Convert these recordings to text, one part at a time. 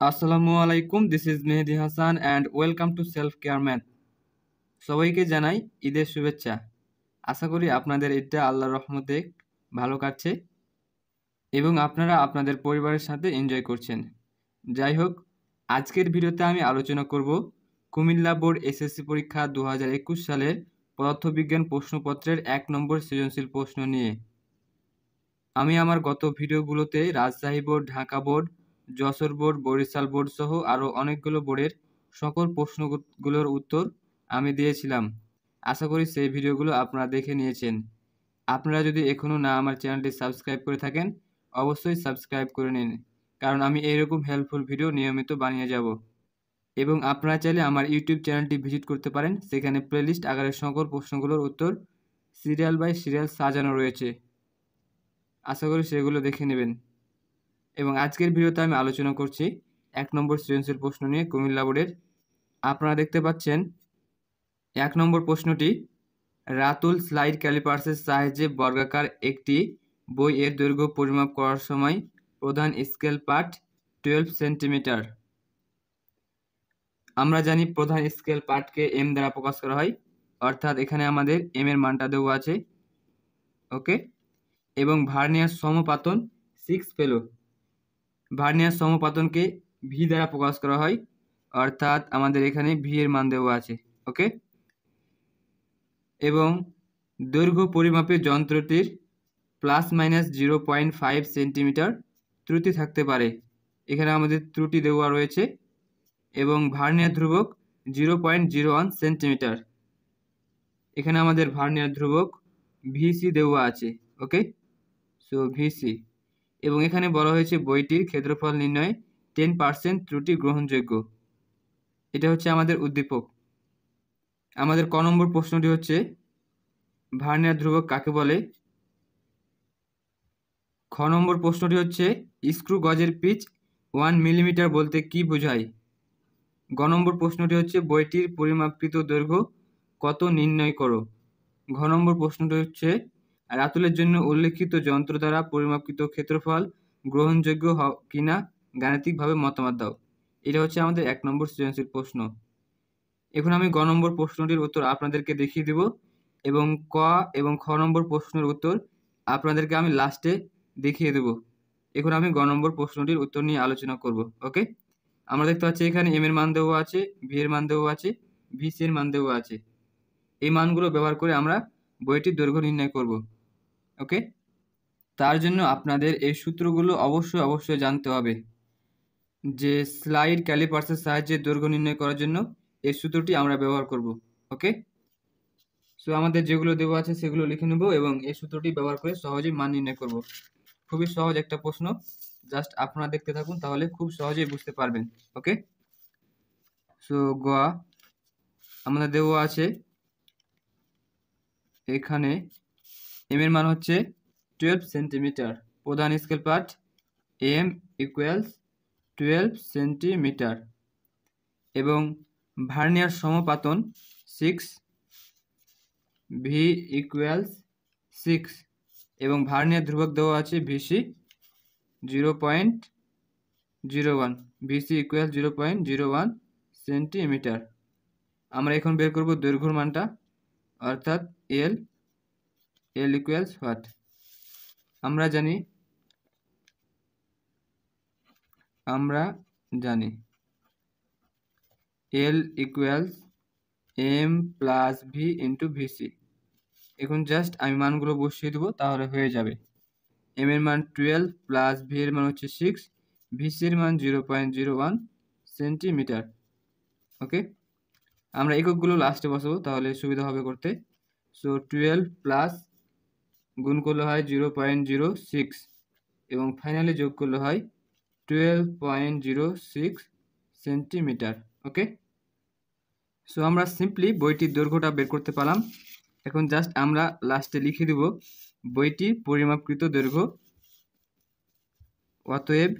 আসসালামু আলাইকুম, this is Mehedi Hasan and welcome to self care math. সবাইকে জানাই ঈদের শুভেচ্ছা। আশা করি আপনাদের ঈদটা আল্লাহর রহমতে ভালো কাটছে এবং আপনারা আপনাদের পরিবারের সাথে এনজয় করছেন। যাই হোক, আজকের ভিডিওতে আমি আলোচনা করব কুমিল্লা বোর্ড এসএসসি পরীক্ষা 2021 সালের পদার্থবিজ্ঞান প্রশ্নপত্রের 1 নম্বর সৃজনশীল প্রশ্ন নিয়ে। আমি আমার গত ভিডিওগুলোতে Rajshahi board, Dhaka board, Jessore board, Barishal board সহ আরও অনেকগুলো বোর্ডের সকল প্রশ্নগুলোর উত্তর আমি দিয়েছিলাম। আশা করি সেই ভিডিওগুলো আপনারা দেখে নিয়েছেন। আপনারা যদি এখনও না আমার চ্যানেলটি সাবস্ক্রাইব করে থাকেন, অবশ্যই সাবস্ক্রাইব করে নিন, কারণ আমি এইরকম হেল্পফুল ভিডিও নিয়মিত বানিয়ে যাব। এবং আপনারা চাইলে আমার ইউটিউব চ্যানেলটি ভিজিট করতে পারেন, সেখানে প্লেলিস্ট আকারে সকল প্রশ্নগুলোর উত্তর সিরিয়াল বাই সিরিয়াল সাজানো রয়েছে। আশা করি সেগুলো দেখে নেবেন। এবং আজকের ভিডিওতে আমি আলোচনা করছি 1 নম্বর সৃজনশীল প্রশ্ন নিয়ে কুমিল্লা বোর্ডের। আপনারা দেখতে পাচ্ছেন 1 নম্বর প্রশ্নটি, রাতুল স্লাইড ক্যালিপার্সের সাহায্যে বর্গাকার একটি বই এর দৈর্ঘ্য পরিমাপ করার সময় প্রধান স্কেল পার্ট 12 সেন্টিমিটার। আমরা জানি প্রধান স্কেল পার্টকে এম দ্বারা প্রকাশ করা হয়, অর্থাৎ এখানে আমাদের এম এর মানটা দেওয়া আছে। ওকে, এবং ভার্নিয়ার সমপাতন 6 ফেলো। ভার্নিয়ার সমপাতনকে ভি দ্বারা প্রকাশ করা হয়, অর্থাৎ আমাদের এখানে ভি এর মান দেওয়া আছে। ওকে, এবং দৈর্ঘ্য পরিমাপের যন্ত্রটির ±0.5 সেন্টিমিটার ত্রুটি থাকতে পারে। এখানে আমাদের ত্রুটি দেওয়া রয়েছে। এবং ভার্নিয়ার ধ্রুবক 0.01 সেন্টিমিটার। এখানে আমাদের ভার্নিয়ার ধ্রুবক ভিসি দেওয়া আছে। ওকে, সো ভিসি। এবং এখানে বলা হয়েছে বইটির ক্ষেত্রফল নির্ণয়ে 10% ত্রুটি গ্রহণযোগ্য। এটা হচ্ছে আমাদের উদ্দীপক। আমাদের ক নম্বর প্রশ্নটি হচ্ছে, ভার্নিয়ার ধ্রুবক কাকে বলে? খ নম্বর প্রশ্নটি হচ্ছে, স্ক্রু গজের পিচ 1 মিলিমিটার বলতে কি বোঝায়? গ নম্বর প্রশ্নটি হচ্ছে, বইটির পরিমাপকৃত দৈর্ঘ্য কত নির্ণয় করো? ঘ নম্বর প্রশ্নটি হচ্ছে, রাতুলের জন্য উল্লেখিত যন্ত্র দ্বারা পরিমাপকৃত ক্ষেত্রফল গ্রহণযোগ্য কিনা গাণিতিকভাবে মতামত দাও। এটা হচ্ছে আমাদের 1 নম্বর সৃজনশীল প্রশ্ন। এখন আমি গ নম্বর প্রশ্নটির উত্তর আপনাদেরকে দেখিয়ে দিব এবং ক এবং খ নম্বর প্রশ্নের উত্তর আপনাদেরকে আমি লাস্টে দেখিয়ে দেব। এখন আমি গ নম্বর প্রশ্নটির উত্তর নিয়ে আলোচনা করব। ওকে, আমরা দেখতে পাচ্ছি এখানে এম এর মান দেওয়া আছে, ভি এর মান দেওয়া আছে, ভিসি এর মান দেওয়া আছে। এই মানগুলো ব্যবহার করে আমরা বইটির দৈর্ঘ্য নির্ণয় করব। ওকে, তার জন্য আপনাদের এই সূত্রগুলো অবশ্যই জানতে হবে। যে স্লাইড ক্যালিপার্সের সাহায্যে দৈর্ঘ্য নির্ণয় করার জন্য এই সূত্রটি আমরা ব্যবহার করব। ওকে, সো আমাদের যেগুলো দেওয়া আছে সেগুলো লিখে নেব এবং এই সূত্রটি ব্যবহার করে সহজেই মান নির্ণয় করব। খুবই সহজ একটা প্রশ্ন, জাস্ট আপনারা দেখতে থাকুন, তাহলে খুব সহজেই বুঝতে পারবেন। ওকে, সো গ আমাদের দেওয়া আছে এখানে এম এর মান হচ্ছে 12 সেন্টিমিটার। প্রধান scale part M equals 12 centimetre এবং ভার্নিয়ার সমপাতন 6, ভি ইকুয়ালস 6 এবং ভার্নিয়ার ধ্রুবক দেওয়া আছে ভিসি 0.01, ভিসি ইকুয়াল 0.01 সেন্টিমিটার। আমরা এখন বের করব দৈর্ঘ্যর মানটা, অর্থাৎ এল ইকুয়ালস হোয়াট? আমরা জানি L equals M plus V into VC. এখন জাস্ট আমি মানগুলো বসিয়ে দেবো, তাহলে হয়ে যাবে। এম এর মান 12 প্লাস ভি এর মান হচ্ছে 6, ভিসি এর মান 0.01 সেন্টিমিটার। ওকে, আমরা এককগুলো লাস্টে বসাবো, তাহলে সুবিধা হবে করতে। সো 12 প্লাস গুণ করলে হয় 0.06 এবং ফাইনালি যোগ করলে হয় 12.06 সেন্টিমিটার। ওকে, সো আমরা সিম্পলি বইটির দৈর্ঘ্যটা বের করতে পারলাম। এখন জাস্ট আমরা লাস্টে লিখে দেব বইটির পরিমাপকৃত দৈর্ঘ্য। অতএব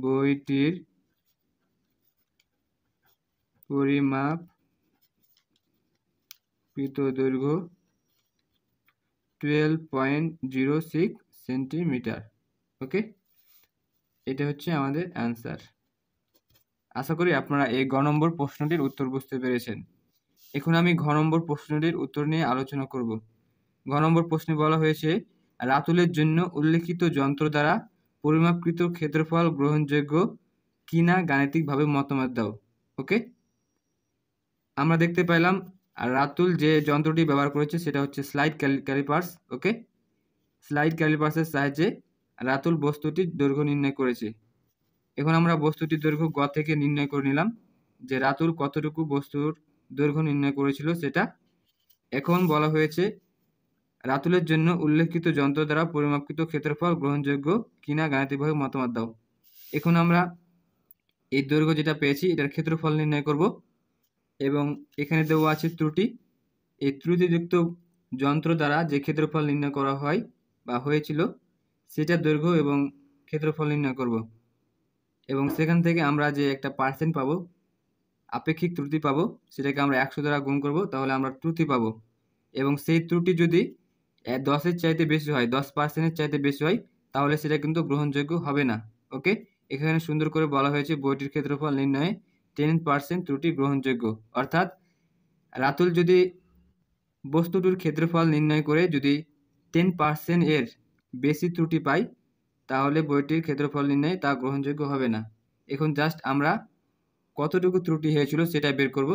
বইটির পরিমাপকৃত দৈর্ঘ্য 12.06 সেন্টিমিটার। ওকে, এটা হচ্ছে আমাদের অ্যান্সার। আশা করি আপনারা এই গ নম্বর প্রশ্নটির উত্তর বুঝতে পেরেছেন। এখন আমি ঘ নম্বর প্রশ্নটির উত্তর নিয়ে আলোচনা করব। ঘ নম্বর প্রশ্নে বলা হয়েছে, রাতুলের জন্য উল্লেখিত যন্ত্র দ্বারা পরিমাপকৃত ক্ষেত্রফল গ্রহণযোগ্য কিনা গাণিতিকভাবে মতামত দাও। ওকে, আমরা দেখতে পেলাম রাতুল যে যন্ত্রটি ব্যবহার করেছে সেটা হচ্ছে স্লাইড ক্যালিপার্স। ওকে, স্লাইড ক্যালিপার্সের সাহায্যে রাতুল বস্তুটির দৈর্ঘ্য নির্ণয় করেছে। এখন আমরা বস্তুটির দৈর্ঘ্য গ থেকে নির্ণয় করে নিলাম যে রাতুল কতটুকু বস্তুর দৈর্ঘ্য নির্ণয় করেছিল সেটা। এখন বলা হয়েছে রাতুলের জন্য উল্লেখিত যন্ত্র দ্বারা পরিমাপকৃত ক্ষেত্রফল গ্রহণযোগ্য কিনা গাণিতিকভাবে মতামত দাও। এখন আমরা এই দৈর্ঘ্য যেটা পেয়েছি এটার ক্ষেত্রফল নির্ণয় করব এবং এখানে দেওয়া আছে ত্রুটি। এই ত্রুটিযুক্ত যন্ত্র দ্বারা যে ক্ষেত্রফল নির্ণয় করা হয় বা হয়েছিল সেটার দৈর্ঘ্য এবং ক্ষেত্রফল নির্ণয় করব এবং সেখান থেকে আমরা যে একটা পার্সেন্ট পাবো, আপেক্ষিক ত্রুটি পাবো, সেটাকে আমরা 100 দ্বারা গুণ করব, তাহলে আমরা ত্রুটি পাবো। এবং সেই ত্রুটি যদি 10-এর চাইতে বেশি হয়, 10%-এর চাইতে বেশি হয়, তাহলে সেটা কিন্তু গ্রহণযোগ্য হবে না। ওকে, এখানে সুন্দর করে বলা হয়েছে বইটির ক্ষেত্রফল নির্ণয়ে 10% ত্রুটি গ্রহণযোগ্য। অর্থাৎ রাতুল যদি বস্তুটির ক্ষেত্রফল নির্ণয় করে যদি 10% এর বেশি ত্রুটি পাই, তাহলে বইটির ক্ষেত্রফল নির্ণয় তা গ্রহণযোগ্য হবে না। এখন জাস্ট আমরা কতটুকু ত্রুটি হয়েছিল সেটা বের করব।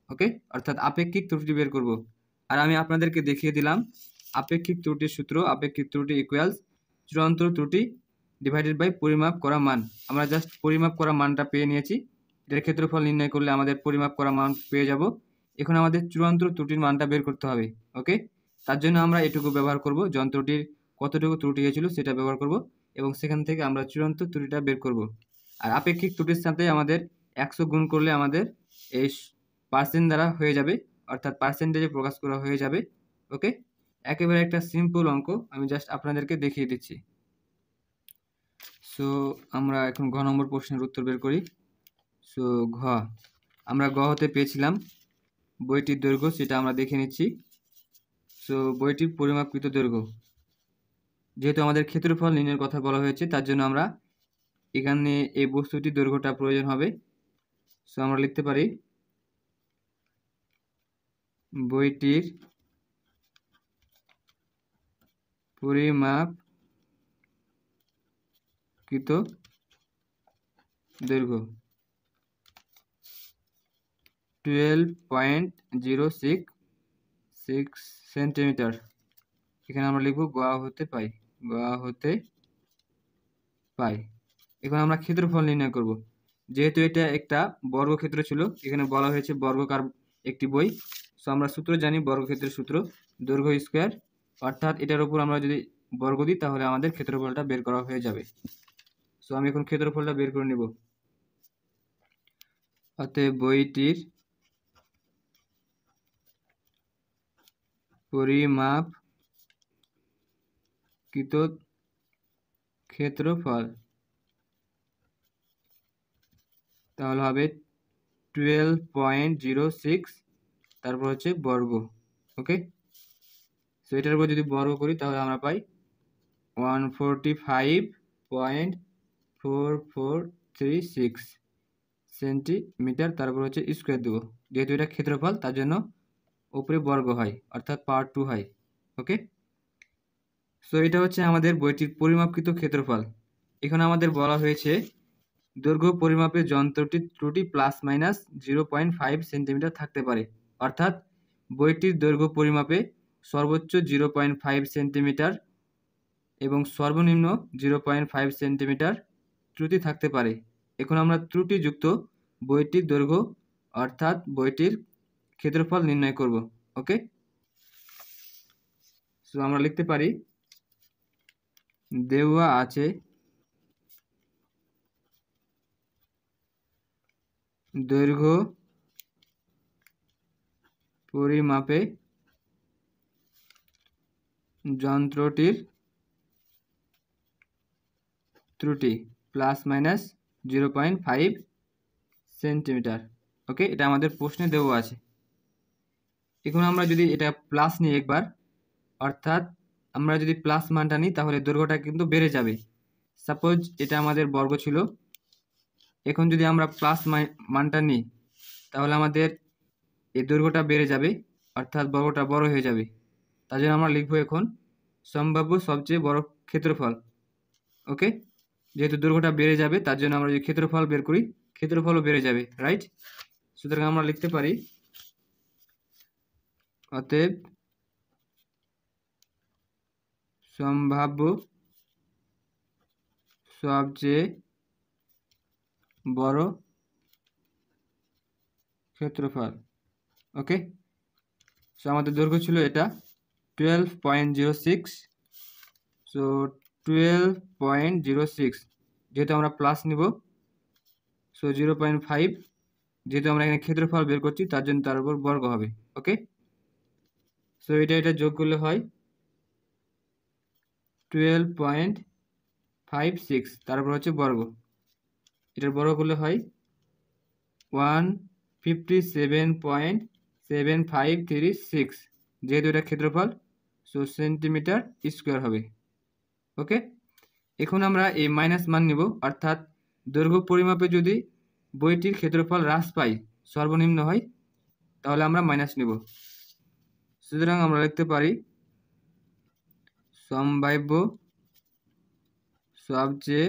ওকে, অর্থাৎ আপেক্ষিক ত্রুটি বের করব। আর আমি আপনাদেরকে দেখিয়ে দিলাম আপেক্ষিক ত্রুটির সূত্র। আপেক্ষিক ত্রুটি ইকুয়ালস চূড়ান্ত ত্রুটি ডিভাইডেড বাই পরিমাপ করা মান। আমরা জাস্ট পরিমাপ করা মানটা পেয়ে নিয়েছি, এটার ক্ষেত্রফল নির্ণয় করলে আমাদের পরিমাপ করা মান পেয়ে যাব। এখন আমাদের চূড়ান্ত ত্রুটির মানটা বের করতে হবে। ওকে, তার জন্য আমরা এটুকু ব্যবহার করব, যন্ত্রটির কতটুকু ত্রুটি হয়েছিল সেটা ব্যবহার করব এবং সেখান থেকে আমরা চূড়ান্ত ত্রুটিটা বের করব। আর আপেক্ষিক ত্রুটির সাথে আমাদের 100 গুণ করলে আমাদের এই পার্সেন্ট দ্বারা হয়ে যাবে, অর্থাৎ পার্সেন্টেজে প্রকাশ করা হয়ে যাবে। ওকে, একেবারে একটা সিম্পল অঙ্ক, আমি জাস্ট আপনাদেরকে দেখিয়ে দিচ্ছি। সো আমরা এখন ঘ নম্বর প্রশ্নের উত্তর বের করি। সো ঘ, আমরা গ হতে পেয়েছিলাম বইটির দৈর্ঘ্য, সেটা আমরা দেখে নিচ্ছি। সো বইটির পরিমাপকৃত দৈর্ঘ্য, যেহেতু আমাদের ক্ষেত্রফল নির্ণয়ের কথা বলা হয়েছে তার জন্য আমরা এখানে এই বস্তুটির দৈর্ঘ্যটা প্রয়োজন হবে। সো আমরা লিখতে পারি বইটির পরিমাপকৃত দৈর্ঘ্য 12.066 সেন্টিমিটার। এখানে আমরা লিখব গ হতে পাই, গ হতে পাই। এখন আমরা ক্ষেত্রফল নির্ণয় করব। যেহেতু এটা একটা বর্গক্ষেত্র ছিল, এখানে বলা হয়েছে বর্গকার একটি বই। সো আমরা সূত্র জানি, বর্গক্ষেত্রের সূত্র দৈর্ঘ্য স্কোয়ার, অর্থাৎ এটার উপর আমরা যদি বর্গ দিই তাহলে আমাদের ক্ষেত্রফলটা বের করা হয়ে যাবে। সো আমি এখন ক্ষেত্রফলটা বের করে নেব। অতএব বইটির পরিমাপকৃত ক্ষেত্রফল তাহলে হবে 12.06, তারপর হচ্ছে বর্গ। ওকে, সো এটার উপর যদি বর্গ করি তাহলে আমরা পাই 145.4436 সেন্টিমিটার, তারপর হচ্ছে স্কোয়ার দেবো, যেহেতু এটা ক্ষেত্রফল তার জন্য উপরে বর্গ হয়, অর্থাৎ পাওয়ার 2 হয়। ওকে, সো এটা হচ্ছে আমাদের বইটির পরিমাপকৃত ক্ষেত্রফল। এখন আমাদের বলা হয়েছে দৈর্ঘ্য পরিমাপের যন্ত্রটির ত্রুটি ±0.5 সেন্টিমিটার থাকতে পারে, অর্থাৎ বইটির দৈর্ঘ্য পরিমাপে সর্বোচ্চ 0.5 সেন্টিমিটার এবং সর্বনিম্ন 0.5 সেন্টিমিটার ত্রুটি থাকতে পারে। এখন আমরা ত্রুটিযুক্ত বইটির দৈর্ঘ্য অর্থাৎ বইটির ক্ষেত্রফল নির্ণয় করব। ওকে, সো আমরা লিখতে পারি দেওয়া আছে দৈর্ঘ্য পরিমাপে যন্ত্রটির ত্রুটি ±0.5 সেন্টিমিটার। ওকে, এটা আমাদের প্রশ্নে দেওয়া আছে। এখন আমরা যদি এটা প্লাস নিই একবার, অর্থাৎ আমরা যদি প্লাস মানটা নিই তাহলে দৈর্ঘ্যটা কিন্তু বেড়ে যাবে। সাপোজ এটা আমাদের বর্গ ছিল, এখন যদি আমরা প্লাস মানটা নিই তাহলে আমাদের এই দৈর্ঘ্যটা বেড়ে যাবে, অর্থাৎ বর্গটা বড় হয়ে যাবে। তার জন্য আমরা লিখবো এখন সম্ভাব্য সবচেয়ে বড় ক্ষেত্রফল। ওকে, যেহেতু দৈর্ঘ্যটা বেড়ে যাবে তার জন্য আমরা যদি ক্ষেত্রফল বের করি, ক্ষেত্রফলও বেড়ে যাবে, রাইট? সুতরাং আমরা লিখতে পারি অতএব সম্ভাব্য সবচেয়ে বড় ক্ষেত্রফল। ওকে, সো আমাদের দৈর্ঘ্য ছিল এটা 12.06। সো 12.06 যেহেতু আমরা প্লাস নিব, সো 0.5 যেহেতু আমরা এখানে ক্ষেত্রফল বের করছি তার জন্য তার উপর বর্গ হবে। ওকে, সো এটা যোগ করলে হয় 12.56, তারপর হচ্ছে বর্গ, এটার বর্গ করলে হয় 157.7536, যেহেতু এটা ক্ষেত্রফল সো সেন্টিমিটার স্কোয়ার হবে। ওকে, এখন আমরা এই মাইনাস মান নিব, অর্থাৎ দৈর্ঘ্য পরিমাপে যদি বইটির ক্ষেত্রফল হ্রাস পায়, সর্বনিম্ন হয়, তাহলে আমরা মাইনাস নিব। সুতরাং আমরা লিখতে পারি সম্ভাব্য সবচেয়ে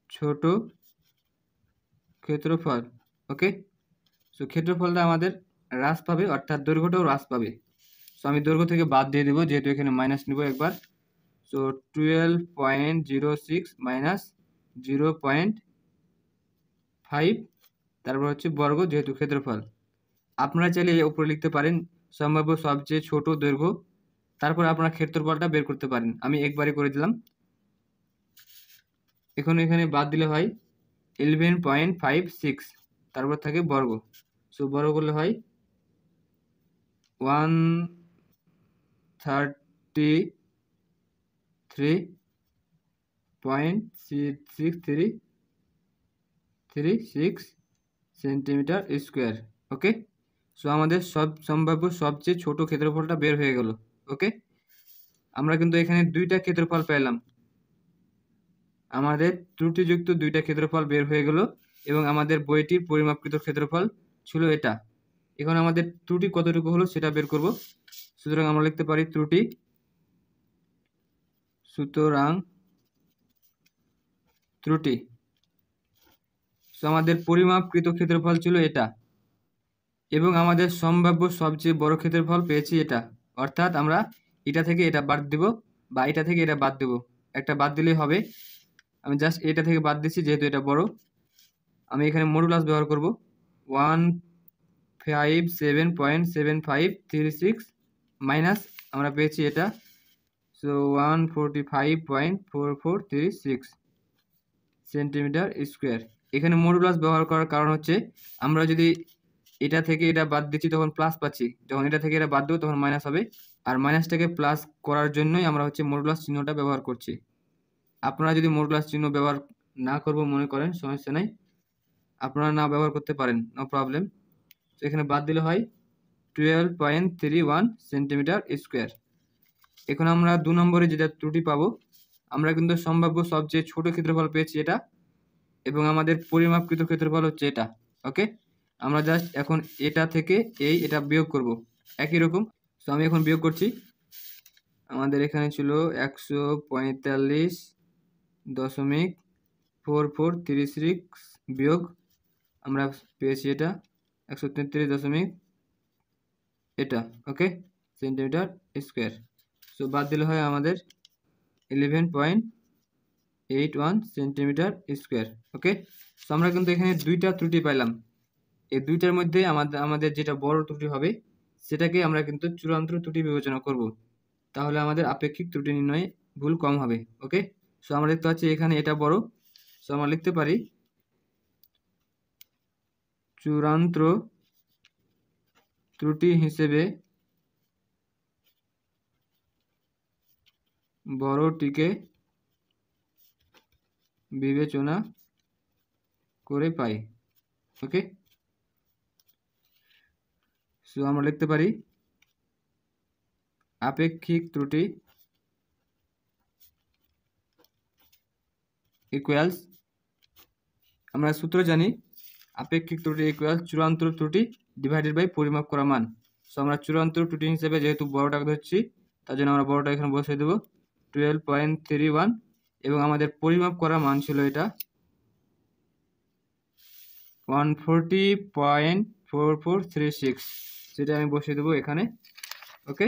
ছোট ক্ষেত্রফল। ওকে, সো ক্ষেত্রফলটা আমাদের হ্রাস পাবে, অর্থাৎ দৈর্ঘ্যটাও হ্রাস পাবে। সো আমি দৈর্ঘ্য থেকে বাদ দিয়ে দেবো, যেহেতু এখানে মাইনাস নিব একবার। সো 12.06 মাইনাস 0.5, তারপর হচ্ছে বর্গ, যেহেতু ক্ষেত্রফল। আপনারা চাইলে উপরে লিখতে পারেন সম্ভাব্য সবচেয়ে ছোট দৈর্ঘ্য, তারপর আপনারা ক্ষেত্রফলটা বের করতে পারেন। আমি একবারই করে দিলাম। এখন এখানে বাদ দিলে হয় 11.56, তারপর থাকে বর্গ। সো বর্গ করলে হয় 133.6336 সেন্টিমিটার স্কোয়ার। ওকে, সো আমাদের সম্ভাব্য সবচেয়ে ছোট ক্ষেত্রফলটা বের হয়ে গেল। ওকে, আমরা কিন্তু এখানে দুইটা ক্ষেত্রফল পেলাম, আমাদের ত্রুটিযুক্ত দুইটা ক্ষেত্রফল বের হয়ে গেল, এবং আমাদের বইটির পরিমাপকৃত ক্ষেত্রফল ছিল এটা। এখন আমাদের ত্রুটি কতটুকু হলো সেটা বের করব। সুতরাং আমরা লিখতে পারি ত্রুটি। সো আমাদের পরিমাপকৃত ক্ষেত্রফল ছিল এটা, এবং আমাদের সম্ভাব্য সবচেয়ে বড় ক্ষেত্রফল পেয়েছি এটা, অর্থাৎ আমরা এটা থেকে এটা বাদ দেব, বা এটা থেকে এটা বাদ দেব, একটা বাদ দিলেই হবে। আমি জাস্ট এটা থেকে বাদ দিচ্ছি যেহেতু এটা বড়। আমি এখানে মডুলাস ব্যবহার করব 157.7536 মাইনাস আমরা পেয়েছি এটা, সো 145.4436 সেন্টিমিটার স্কোয়ার। এখানে মডুলাস ব্যবহার করার কারণ হচ্ছে আমরা যদি এটা থেকে এটা বাদ দিচ্ছি তখন প্লাস পাচ্ছি, যখন এটা থেকে এটা বাদ দেবো তখন মাইনাস হবে, আর মাইনাসটাকে প্লাস করার জন্যই আমরা হচ্ছে মডুলাস চিহ্নটা ব্যবহার করছি। আপনারা যদি মডুলাস চিহ্ন ব্যবহার না করব মনে করেন, সমস্যা নাই, আপনারা না ব্যবহার করতে পারেন, নো প্রবলেম। তো এখানে বাদ দিলে হয় 12.31 সেন্টিমিটার স্কোয়ার। এখন আমরা 2 নম্বরে যেটা ত্রুটি পাবো, আমরা কিন্তু সম্ভাব্য সবচেয়ে ছোট ক্ষেত্রফল পেয়েছি এটা, এবং আমাদের পরিমাপকৃত ক্ষেত্রফল হচ্ছে এটা। ওকে, আমরা জাস্ট এখন এটা থেকে এটা বিয়োগ করব একই রকম। সো আমি এখন বিয়োগ করছি। আমাদের এখানে ছিল 145.4436 বিয়োগ, আমরা পেয়েছি এটা 133 এটা। ওকে, সেন্টিমিটার স্কোয়ার। সো বাদ দিলে হয় আমাদের 11.81 সেন্টিমিটার স্কোয়ার। ওকে, সো আমরা কিন্তু এখানে দুইটা ত্রুটি পাইলাম, এই দুইটার মধ্যে আমাদের যেটা বড় ত্রুটি হবে সেটাকে আমরা কিন্তু চূড়ান্ত ত্রুটি বিবেচনা করব, তাহলে আমাদের আপেক্ষিক ত্রুটি নির্ণয়ে ভুল কম হবে। ওকে, সো আমরা দেখতে পাচ্ছি এখানে এটা বড়, সো আমরা লিখতে পারি চূড়ান্ত ত্রুটি হিসেবে বড়টিকে বিবেচনা করে পাই। ওকে, সো আমরা লিখতে পারি আপেক্ষিক ত্রুটি ইকুয়ালস, আমরা সূত্র জানি আপেক্ষিক ত্রুটি ইকুয়াল চূড়ান্ত ত্রুটি ডিভাইডেড বাই পরিমাপ করা মান। সো আমরা চূড়ান্ত ত্রুটি হিসেবে যেহেতু বড়টা ধরছি তার জন্য আমরা বড়টা এখানে বসিয়ে দেবো 12.31 এবং আমাদের পরিমাপ করা মান ছিল এটা 140.4436, সেটা আমি বসিয়ে দেবো এখানে। ওকে,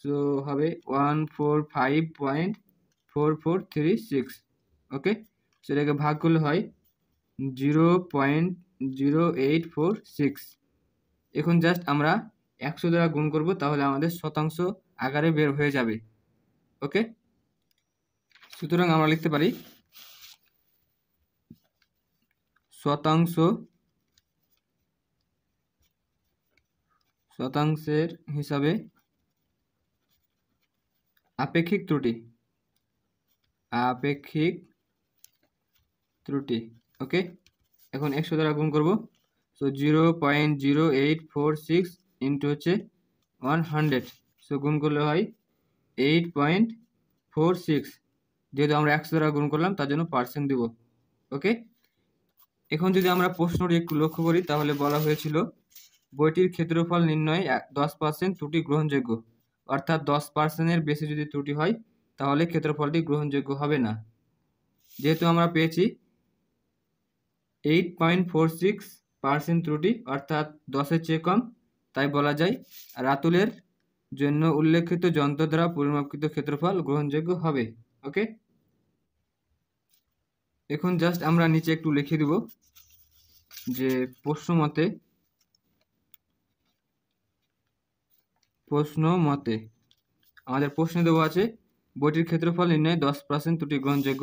সো হবে 145.4436। ওকে, সেটাকে ভাগ করলে হয় 0.0846। এখন জাস্ট আমরা 100 দ্বারা গুণ করব, তাহলে আমাদের শতাংশ আকারে বের হয়ে যাবে। ওকে, সুতরাং আমরা লিখতে পারি শতাংশের হিসাবে আপেক্ষিক ত্রুটি। ওকে, এখন 100 দ্বারা গুণ করব, সো 0.0846 ইন্টু হচ্ছে 100, সো গুণ করলে হয় 8.46। যেহেতু আমরা 100 দ্বারা গুণ করলাম তার জন্য পার্সেন্ট দিব। ওকে, এখন যদি আমরা প্রশ্নটি একটু লক্ষ্য করি তাহলে বলা হয়েছিল বইটির ক্ষেত্রফল নির্ণয়ে 10% ত্রুটি গ্রহণযোগ্য, অর্থাৎ 10%-এর বেশি যদি ত্রুটি হয় তাহলে ক্ষেত্রফলটি গ্রহণযোগ্য হবে না। যেহেতু আমরা পেয়েছি 8.46% ত্রুটি, অর্থাৎ 10-এর চেয়ে কম, তাই বলা যায় রাতুলের জন্য উল্লেখিত যন্ত্র দ্বারা পরিমাপকৃত ক্ষেত্রফল গ্রহণযোগ্য হবে। ওকে, এখন জাস্ট আমরা নিচে একটু লিখে দিব যে প্রশ্ন মতে আমাদের প্রশ্নে দেওয়া আছে বইটির ক্ষেত্রফল নির্ণয়ে 10% ত্রুটি গ্রহণযোগ্য,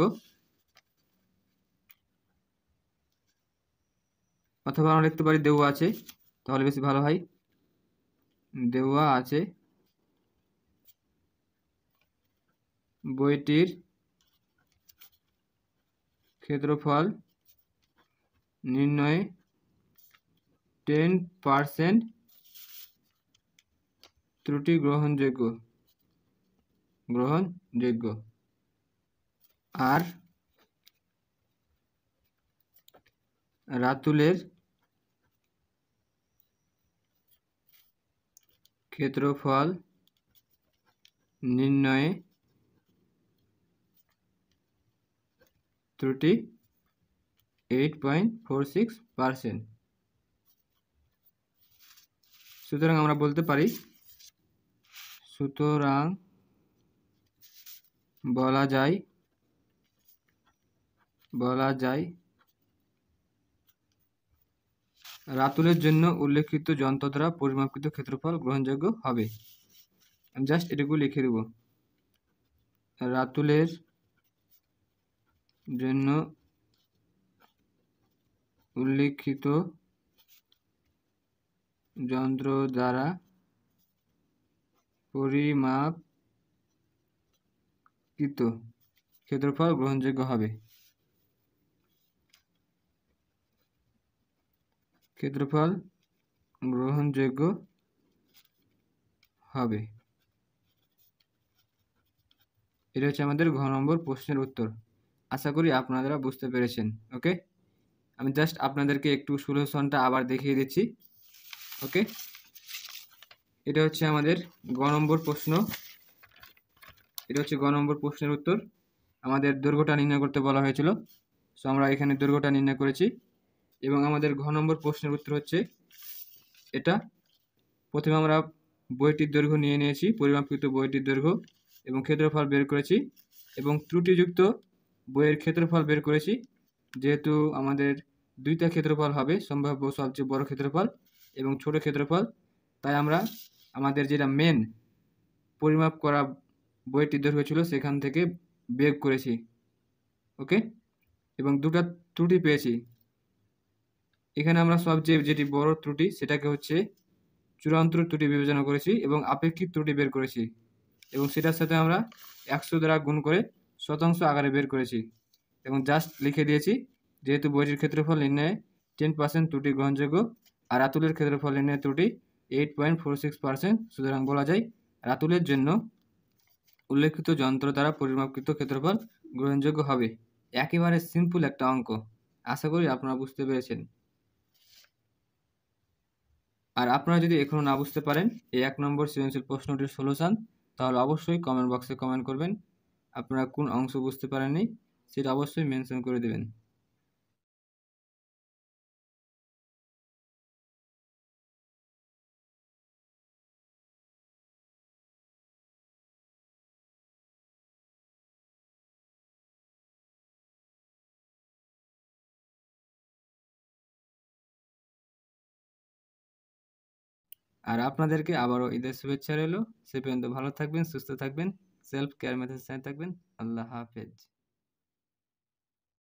অথবা আমরা লিখতে পারি দেওয়া আছে, তাহলে বেশি ভালো হয়। দেওয়া আছে বইটির ক্ষেত্রফল নির্ণয়ে 10% ত্রুটি গ্রহণযোগ্য, আর রাতুলের ক্ষেত্রফল নির্ণয়ে ত্রুটি 8.46%। সুতরাং আমরা বলতে পারি বলা যায় রাতুলের জন্য উল্লেখিত যন্ত্র দ্বারা পরিমাপকৃত ক্ষেত্রফল গ্রহণযোগ্য হবে। আমি জাস্ট এটুকু লিখে দেব, রাতুলের জন্য উল্লেখিত যন্ত্র দ্বারা পরিমাপকৃত ক্ষেত্রফল গ্রহণযোগ্য হবে। এটা হচ্ছে আমাদের ঘ নম্বর প্রশ্নের উত্তর। আশা করি আপনারা বুঝতে পেরেছেন। ওকে, আমি জাস্ট আপনাদেরকে একটু সলিউশনটা আবার দেখিয়ে দিচ্ছি। ওকে, এটা হচ্ছে আমাদের গ নম্বর প্রশ্ন, প্রশ্নের উত্তর। আমাদের দৈর্ঘ্যটা নির্ণয় করতে বলা হয়েছিল, সো আমরা এখানে দৈর্ঘ্যটা নির্ণয় করেছি। এবং আমাদের ঘ নম্বর প্রশ্নের উত্তর হচ্ছে এটা। প্রথমে আমরা বইটির দৈর্ঘ্য নিয়েছি, পরিমাপকৃত বইটির দৈর্ঘ্য এবং ক্ষেত্রফল বের করেছি, এবং ত্রুটিযুক্ত বইয়ের ক্ষেত্রফল বের করেছি। যেহেতু আমাদের দুইটা ক্ষেত্রফল হবে, সম্ভাব্য সবচেয়ে বড় ক্ষেত্রফল এবং ছোট ক্ষেত্রফল, তাই আমরা আমাদের যেটা মেন পরিমাপ করা বইটির দৈর্ঘ্য ছিল সেখান থেকে বিয়োগ করেছি। ওকে, এবং দুটা ত্রুটি পেয়েছি। এখানে আমরা সবচেয়ে যেটি বড় ত্রুটি সেটাকে হচ্ছে চূড়ান্ত ত্রুটি বিবেচনা করেছি এবং আপেক্ষিক ত্রুটি বের করেছি, এবং সেটার সাথে আমরা 100 দ্বারা গুণ করে শতাংশ আকারে বের করেছি এবং জাস্ট লিখে দিয়েছি যেহেতু বইটির ক্ষেত্রফল নির্ণয়ে 10% ত্রুটি গ্রহণযোগ্য আর রাতুলের ক্ষেত্রফল নির্ণয়ে ত্রুটি 8.46%। সুতরাং বলা যায় রাতুলের জন্য উল্লেখিত যন্ত্র দ্বারা পরিমাপকৃত ক্ষেত্রফল গ্রহণযোগ্য হবে। একেবারে সিম্পল একটা অঙ্ক, আশা করি আপনারা বুঝতে পেরেছেন। আর আপনারা যদি এখনও না বুঝতে পারেন এই 1 নম্বর সৃজনশীল প্রশ্নটির সলিউশন, তাহলে অবশ্যই কমেন্ট বক্সে কমেন্ট করবেন। আপনারা কোন অংশ বুঝতে পারেননি সেটা অবশ্যই মেনশন করে দেবেন। আর আপনাদেরকে আবারও ঈদের শুভেচ্ছা রইল। সে পর্যন্ত ভালো থাকবেন, সুস্থ থাকবেন, সেলফ কেয়ার মেথডের সাথে থাকবেন। আল্লাহ হাফেজ।